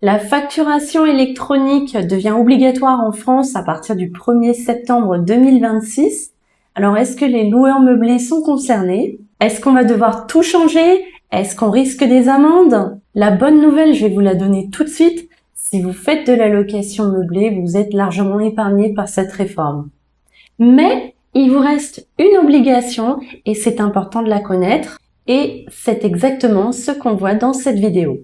La facturation électronique devient obligatoire en France à partir du 1er septembre 2026. Alors, est-ce que les loueurs meublés sont concernés? Est-ce qu'on va devoir tout changer? Est-ce qu'on risque des amendes? La bonne nouvelle, je vais vous la donner tout de suite. Si vous faites de la location meublée, vous êtes largement épargné par cette réforme. Mais il vous reste une obligation et c'est important de la connaître. Et c'est exactement ce qu'on voit dans cette vidéo.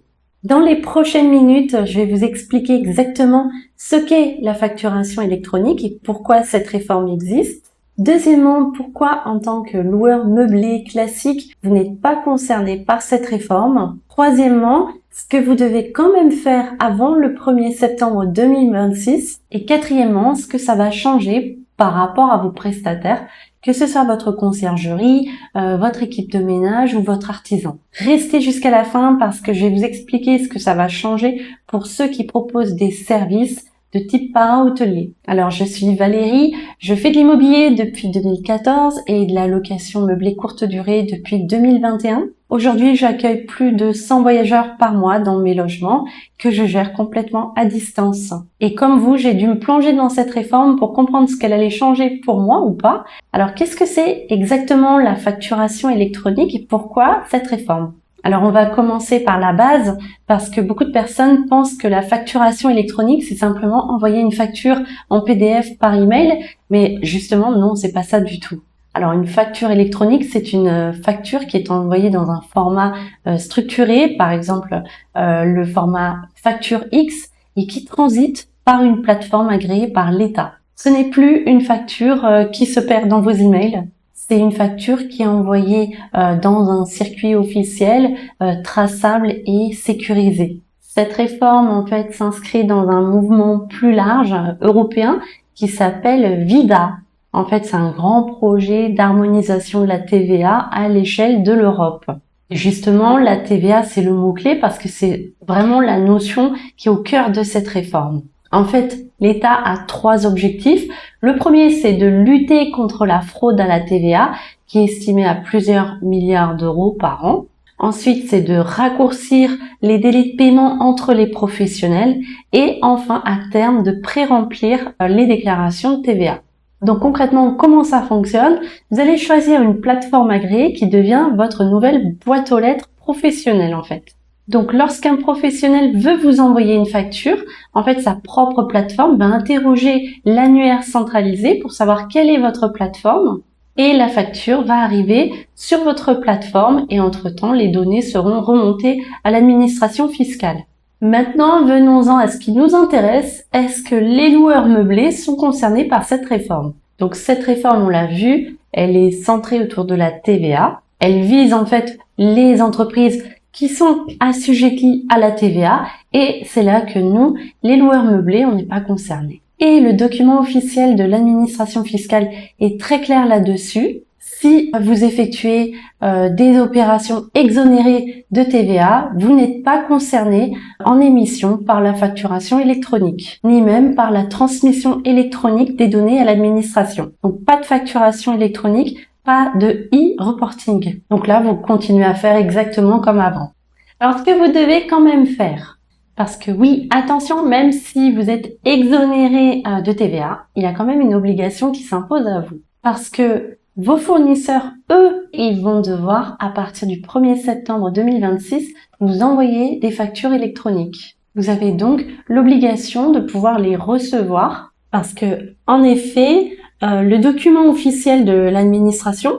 Dans les prochaines minutes, je vais vous expliquer exactement ce qu'est la facturation électronique et pourquoi cette réforme existe. Deuxièmement, pourquoi en tant que loueur meublé classique, vous n'êtes pas concerné par cette réforme. Troisièmement, ce que vous devez quand même faire avant le 1er septembre 2026. Et quatrièmement, ce que ça va changer par rapport à vos prestataires, que ce soit votre conciergerie, votre équipe de ménage ou votre artisan. Restez jusqu'à la fin parce que je vais vous expliquer ce que ça va changer pour ceux qui proposent des services de type parrain-hôtelier. Alors, je suis Valérie, je fais de l'immobilier depuis 2014 et de la location meublée courte durée depuis 2021. Aujourd'hui, j'accueille plus de 100 voyageurs par mois dans mes logements que je gère complètement à distance. Et comme vous, j'ai dû me plonger dans cette réforme pour comprendre ce qu'elle allait changer pour moi ou pas. Alors, qu'est-ce que c'est exactement la facturation électronique et pourquoi cette réforme? Alors, on va commencer par la base parce que beaucoup de personnes pensent que la facturation électronique, c'est simplement envoyer une facture en PDF par email, mais justement, non, c'est pas ça du tout. Alors, une facture électronique, c'est une facture qui est envoyée dans un format structuré, par exemple le format facture X, et qui transite par une plateforme agréée par l'État. Ce n'est plus une facture qui se perd dans vos emails. C'est une facture qui est envoyée dans un circuit officiel, traçable et sécurisé. Cette réforme, en fait, s'inscrit dans un mouvement plus large, européen, qui s'appelle VIDA. En fait, c'est un grand projet d'harmonisation de la TVA à l'échelle de l'Europe. Et justement, la TVA, c'est le mot-clé parce que c'est vraiment la notion qui est au cœur de cette réforme. En fait, l'État a 3 objectifs. Le premier, c'est de lutter contre la fraude à la TVA, qui est estimée à plusieurs milliards d'euros par an. Ensuite, c'est de raccourcir les délais de paiement entre les professionnels. Et enfin, à terme, de pré-remplir les déclarations de TVA. Donc concrètement, comment ça fonctionne? Vous allez choisir une plateforme agréée qui devient votre nouvelle boîte aux lettres professionnelle en fait. Donc lorsqu'un professionnel veut vous envoyer une facture, en fait sa propre plateforme va interroger l'annuaire centralisé pour savoir quelle est votre plateforme et la facture va arriver sur votre plateforme et entre-temps les données seront remontées à l'administration fiscale. Maintenant, venons-en à ce qui nous intéresse. Est-ce que les loueurs meublés sont concernés par cette réforme? Donc cette réforme, on l'a vu, elle est centrée autour de la TVA. Elle vise en fait les entreprises qui sont assujetties à la TVA et c'est là que nous, les loueurs meublés, on n'est pas concernés. Et le document officiel de l'administration fiscale est très clair là-dessus. Si vous effectuez des opérations exonérées de TVA, vous n'êtes pas concerné en émission par la facturation électronique, ni même par la transmission électronique des données à l'administration. Donc pas de facturation électronique, pas de e-reporting. Donc là, vous continuez à faire exactement comme avant. Alors ce que vous devez quand même faire, parce que oui, attention, même si vous êtes exonéré de TVA, il y a quand même une obligation qui s'impose à vous. Parce que vos fournisseurs, eux, ils vont devoir, à partir du 1er septembre 2026, vous envoyer des factures électroniques. Vous avez donc l'obligation de pouvoir les recevoir parce que, en effet, le document officiel de l'administration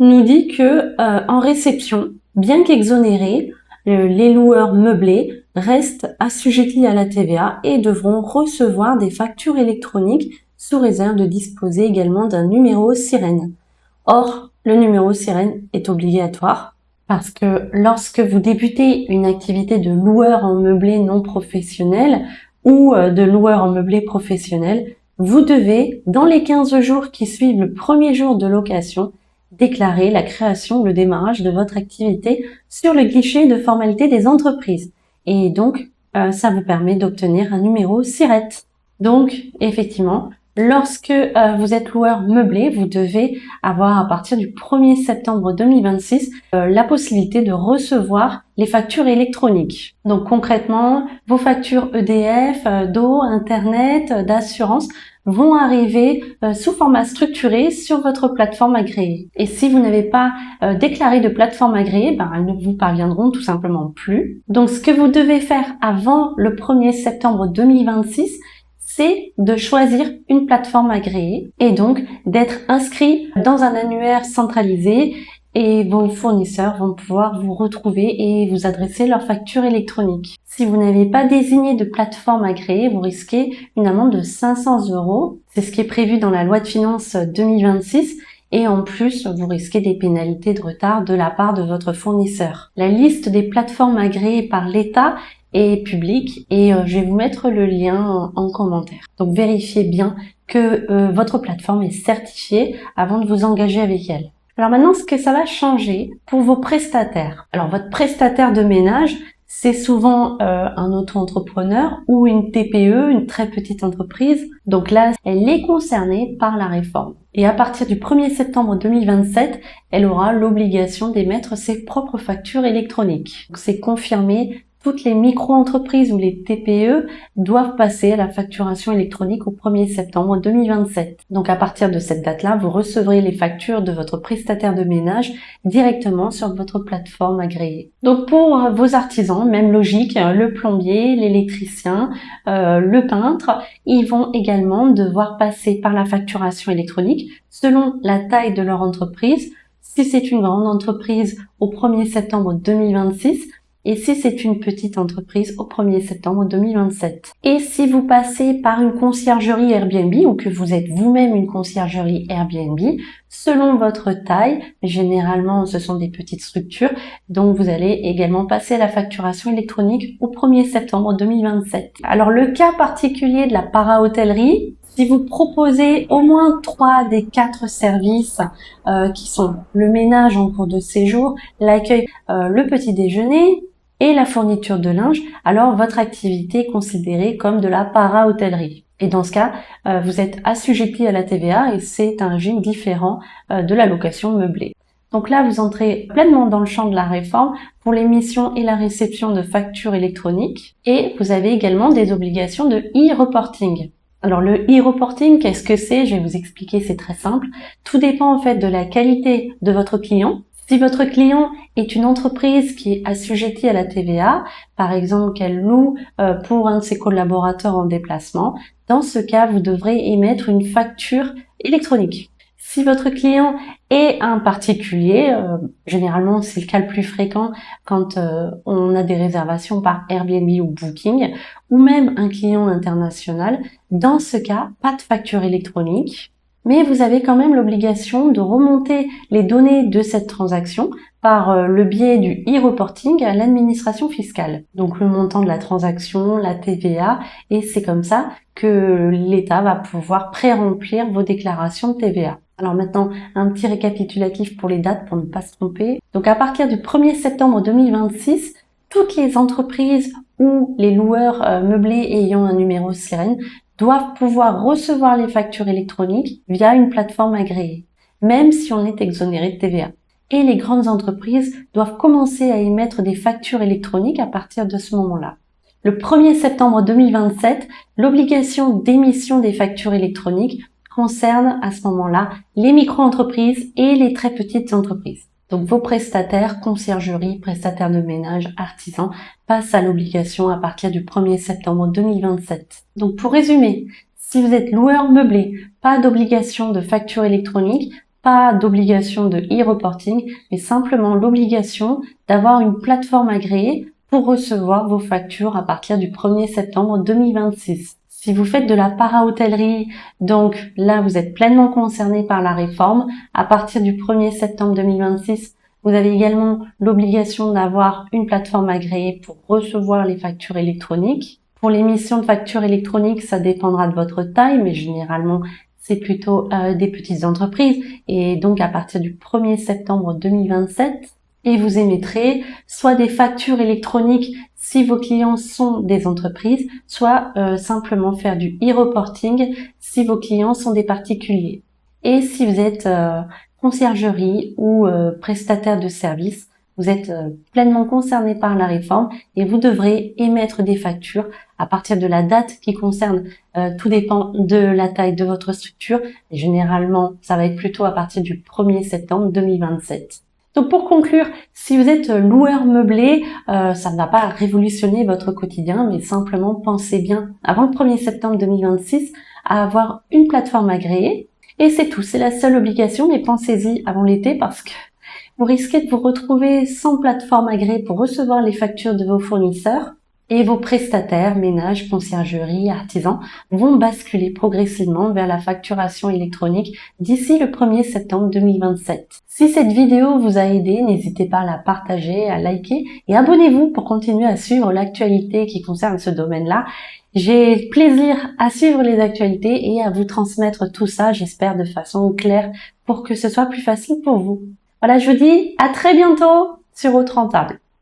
nous dit que, en réception, bien qu'exonérés, les loueurs meublés restent assujettis à la TVA et devront recevoir des factures électroniques sous réserve de disposer également d'un numéro sirène. Or, le numéro sirène est obligatoire parce que lorsque vous débutez une activité de loueur en meublé non professionnel ou de loueur en meublé professionnel, vous devez, dans les 15 jours qui suivent le premier jour de location, déclarer la création ou le démarrage de votre activité sur le guichet de formalité des entreprises. Et donc, ça vous permet d'obtenir un numéro SIRET. Donc, effectivement, Lorsque vous êtes loueur meublé, vous devez avoir à partir du 1er septembre 2026 la possibilité de recevoir les factures électroniques. Donc concrètement, vos factures EDF, d'eau, Internet, d'assurance vont arriver sous format structuré sur votre plateforme agréée. Et si vous n'avez pas déclaré de plateforme agréée, elles ne vous parviendront tout simplement plus. Donc ce que vous devez faire avant le 1er septembre 2026, c'est de choisir une plateforme agréée et donc d'être inscrit dans un annuaire centralisé et vos fournisseurs vont pouvoir vous retrouver et vous adresser leurs factures électroniques. Si vous n'avez pas désigné de plateforme agréée, vous risquez une amende de 500 €. C'est ce qui est prévu dans la loi de finances 2026. Et en plus, vous risquez des pénalités de retard de la part de votre fournisseur. La liste des plateformes agréées par l'État est publique et je vais vous mettre le lien en commentaire. Donc vérifiez bien que votre plateforme est certifiée avant de vous engager avec elle. Alors maintenant, ce que ça va changer pour vos prestataires. Alors votre prestataire de ménage, c'est souvent un auto-entrepreneur ou une TPE, une très petite entreprise. Donc là, elle est concernée par la réforme. Et à partir du 1er septembre 2027, elle aura l'obligation d'émettre ses propres factures électroniques. Donc c'est confirmé. Toutes les micro-entreprises ou les TPE doivent passer à la facturation électronique au 1er septembre 2027. Donc à partir de cette date-là, vous recevrez les factures de votre prestataire de ménage directement sur votre plateforme agréée. Donc pour vos artisans, même logique, le plombier, l'électricien, le peintre, ils vont également devoir passer par la facturation électronique selon la taille de leur entreprise. Si c'est une grande entreprise, au 1er septembre 2026, et si c'est une petite entreprise, au 1er septembre 2027. Et si vous passez par une conciergerie Airbnb ou que vous êtes vous-même une conciergerie Airbnb, selon votre taille, généralement ce sont des petites structures, donc vous allez également passer à la facturation électronique au 1er septembre 2027. Alors le cas particulier de la para-hôtellerie, si vous proposez au moins 3 des 4 services qui sont le ménage en cours de séjour, l'accueil, le petit déjeuner et la fourniture de linge, alors votre activité est considérée comme de la para-hôtellerie. Et dans ce cas, vous êtes assujetti à la TVA et c'est un régime différent de la location meublée. Donc là, vous entrez pleinement dans le champ de la réforme pour l'émission et la réception de factures électroniques et vous avez également des obligations de e-reporting. Alors le e-reporting, qu'est-ce que c'est? Je vais vous expliquer, c'est très simple. Tout dépend en fait de la qualité de votre client. Si votre client est une entreprise qui est assujettie à la TVA, par exemple qu'elle loue pour un de ses collaborateurs en déplacement, dans ce cas, vous devrez émettre une facture électronique. Si votre client est un particulier, généralement c'est le cas le plus fréquent quand on a des réservations par Airbnb ou Booking, ou même un client international, dans ce cas, pas de facture électronique, mais vous avez quand même l'obligation de remonter les données de cette transaction par le biais du e-reporting à l'administration fiscale. Donc le montant de la transaction, la TVA, et c'est comme ça que l'État va pouvoir pré-remplir vos déclarations de TVA. Alors maintenant, un petit récapitulatif pour les dates pour ne pas se tromper. Donc à partir du 1er septembre 2026, toutes les entreprises ou les loueurs meublés ayant un numéro SIREN doivent pouvoir recevoir les factures électroniques via une plateforme agréée, même si on est exonéré de TVA. Et les grandes entreprises doivent commencer à émettre des factures électroniques à partir de ce moment-là. Le 1er septembre 2027, l'obligation d'émission des factures électroniques concerne à ce moment-là les micro-entreprises et les très petites entreprises. Donc vos prestataires, conciergeries, prestataires de ménage, artisans, passent à l'obligation à partir du 1er septembre 2027. Donc pour résumer, si vous êtes loueur meublé, pas d'obligation de facture électronique, pas d'obligation de e-reporting, mais simplement l'obligation d'avoir une plateforme agréée pour recevoir vos factures à partir du 1er septembre 2026. Si vous faites de la para-hôtellerie, donc là vous êtes pleinement concerné par la réforme. À partir du 1er septembre 2026, vous avez également l'obligation d'avoir une plateforme agréée pour recevoir les factures électroniques. Pour l'émission de factures électroniques, ça dépendra de votre taille, mais généralement c'est plutôt des petites entreprises. Et donc à partir du 1er septembre 2027, et vous émettrez soit des factures électroniques si vos clients sont des entreprises, soit simplement faire du e-reporting si vos clients sont des particuliers. Et si vous êtes conciergerie ou prestataire de services, vous êtes pleinement concerné par la réforme et vous devrez émettre des factures à partir de la date qui concerne. Tout dépend de la taille de votre structure. Et généralement, ça va être plutôt à partir du 1er septembre 2027. Donc pour conclure, si vous êtes loueur meublé, ça ne va pas révolutionner votre quotidien, mais simplement pensez bien avant le 1er septembre 2026 à avoir une plateforme agréée. Et c'est tout, c'est la seule obligation, mais pensez-y avant l'été parce que vous risquez de vous retrouver sans plateforme agréée pour recevoir les factures de vos fournisseurs et vos prestataires, ménages, conciergeries, artisans vont basculer progressivement vers la facturation électronique d'ici le 1er septembre 2027. Si cette vidéo vous a aidé, n'hésitez pas à la partager, à liker et abonnez-vous pour continuer à suivre l'actualité qui concerne ce domaine-là. J'ai plaisir à suivre les actualités et à vous transmettre tout ça, j'espère de façon claire, pour que ce soit plus facile pour vous. Voilà, je vous dis à très bientôt sur Autre Rentable.